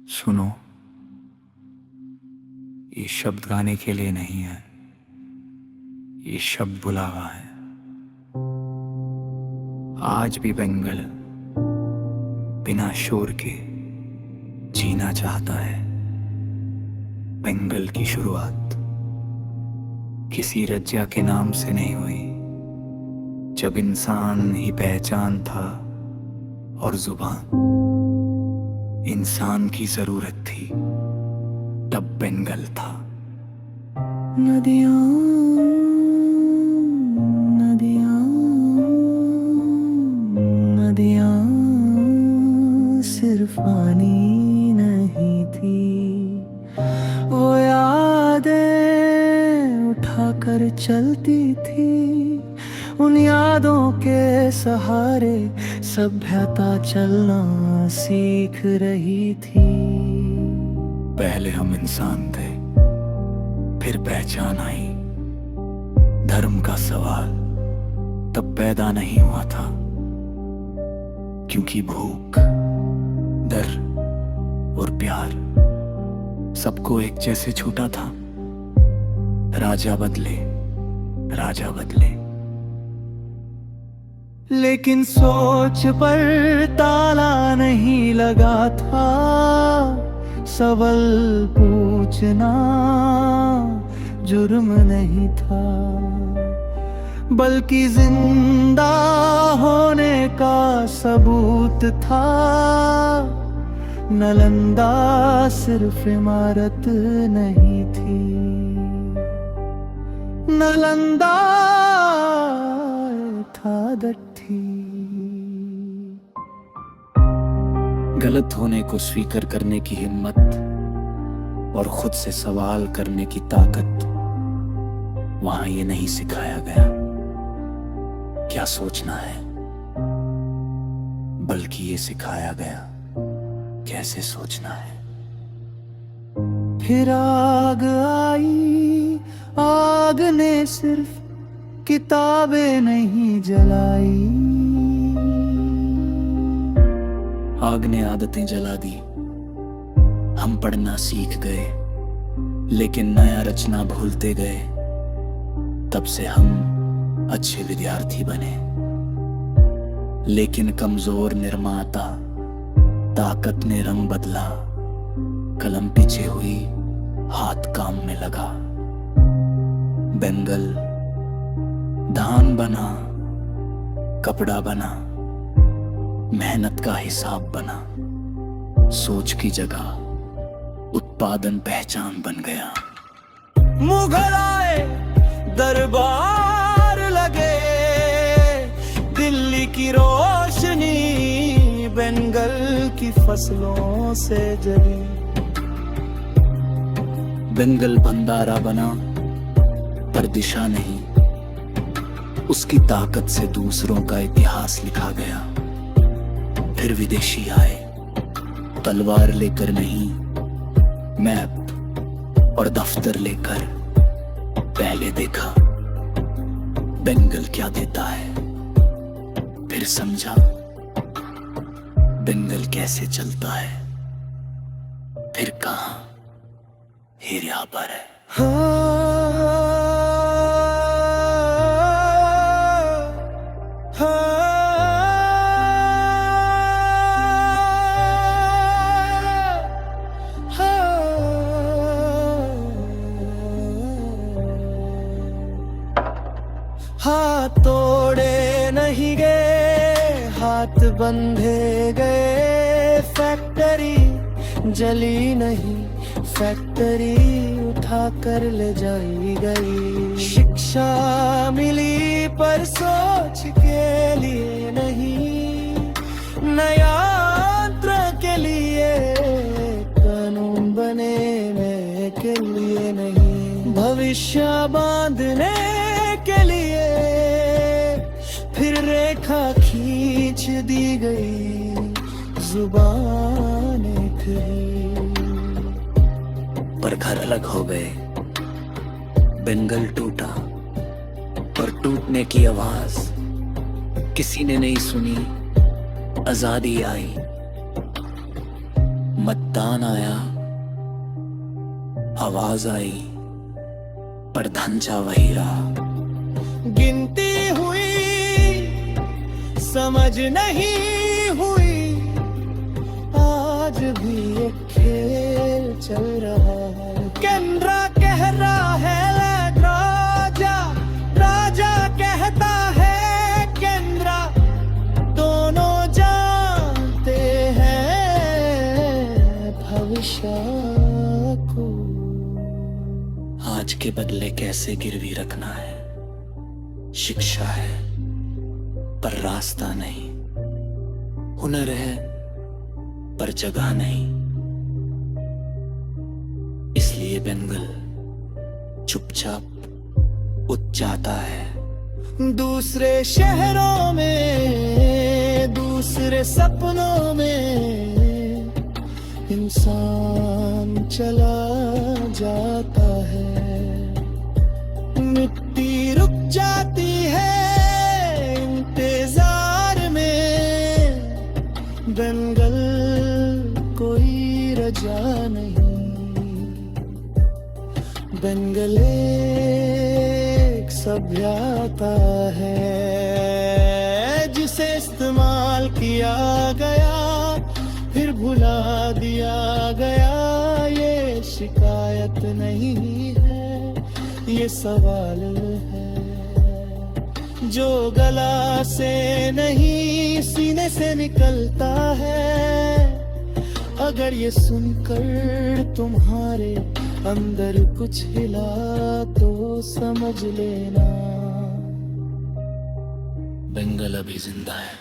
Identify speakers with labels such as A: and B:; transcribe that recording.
A: सुनो, ये शब्द गाने के लिए नहीं है, ये शब्द बुलावा है। आज भी बेंगल बिना शोर के जीना चाहता है। बेंगल की शुरुआत किसी रज्जा के नाम से नहीं हुई। जब इंसान ही पहचान था और जुबान इंसान की जरूरत थी, तब बेंगल था। नदियाँ नदियाँ नदियाँ सिर्फ पानी नहीं थी, वो यादें उठाकर चलती थी। उन यादों के सहारे सभ्यता चलना सीख रही थी। पहले हम इंसान थे, फिर पहचान आई। धर्म का सवाल तब पैदा नहीं हुआ था, क्योंकि भूख, डर और प्यार सबको एक जैसे छूटा था। राजा बदले, राजा बदले, लेकिन सोच पर ताला नहीं लगा था। सवाल पूछना जुर्म नहीं था, बल्कि जिंदा होने का सबूत था। नालंदा सिर्फ इमारत नहीं थी, नालंदा था दट्ठी। गलत होने को स्वीकार करने की हिम्मत और खुद से सवाल करने की ताकत, वहां ये नहीं सिखाया गया क्या सोचना है, बल्कि ये सिखाया गया कैसे सोचना है। फिर आग आई, आग ने सिर्फ किताबें नहीं जलाई। आग ने आदतें जला दी। हम पढ़ना सीख गए, लेकिन नया रचना भूलते गए। तब से हम अच्छे विद्यार्थी बने, लेकिन कमजोर निर्माता ताकत ने रंग बदला। कलम पीछे हुई, हाथ काम में लगा। बेंगल धान बना, कपड़ा बना, मेहनत का हिसाब बना। सोच की जगह उत्पादन पहचान बन गया। मुगल आए, दरबार लगे, दिल्ली की रोशनी बेंगल की फसलों से जली। बेंगल बंदारा बना, पर दिशा नहीं। उसकी ताकत से दूसरों का इतिहास लिखा गया। फिर विदेशी आए, तलवार लेकर नहीं, मैप और दफ्तर लेकर। पहले देखा बेंगल क्या देता है, फिर समझा बेंगल कैसे चलता है। फिर कहा हीरा पर है। हाथ तोड़े नहीं गए, हाथ बंधे गए। फैक्ट्री जली नहीं, फैक्ट्री उठा कर ले जाई गई। शिक्षा मिली पर सोच के लिए नहीं, नया यंत्र के लिए। कानून बने के लिए नहीं, भविष्य बांधने के लिए। फिर रेखा खींच दी गई, जुबान एक ही। पर घर अलग हो गए। बेंगल टूटा, और टूटने की आवाज किसी ने नहीं सुनी। आजादी आई, मतदान आया, आवाज आई, पर ढांचा वही रहा।
B: गिनती हुई, समझ नहीं हुई, आज भी एक खेल चल रहा है। केंद्रा कह रहा है लैग राजा, राजा कहता है केंद्रा, दोनों जानते हैं भविष्य को।
A: आज के बदले कैसे गिरवी रखना है, शिक्षा है पर रास्ता नहीं, हुनर है पर जगह नहीं। इसलिए बेंगल चुपचाप उठ जाता है।
B: दूसरे शहरों में, दूसरे सपनों में इंसान चला जाता है। मिट्टी रुक जाती है इंतजार में, बेंगल कोई रजा नहीं। बेंगल एक सभ्यता है जिसे इस्तेमाल किया गया फिर भुला दिया गया। ये शिकायत नहीं है, ये सवाल है जो गला से नहीं सीने से निकलता है। अगर ये सुनकर तुम्हारे अंदर कुछ हिला तो समझ लेना
A: बेंगल अभी जिंदा है।